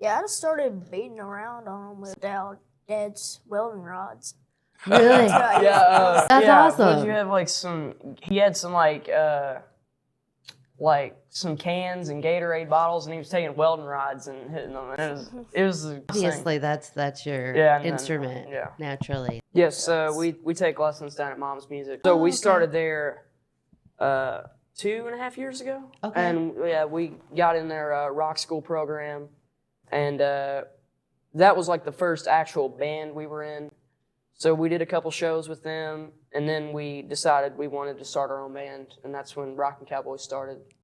Yeah, I just started beating around on them with Dad's welding rods. Really? Yeah, That's yeah, awesome. Did you have like some? He had some like some cans and Gatorade bottles, and he was taking welding rods and hitting them. And it was Obviously, that's your and instrument, naturally. Yes, we take lessons down at Mom's Music. So we started there 2.5 years ago. Okay. And yeah, we got in their rock school program, and that was like the first actual band we were in. So we did a couple shows with them, and then we decided we wanted to start our own band, and that's when Rockin' Cowboys started.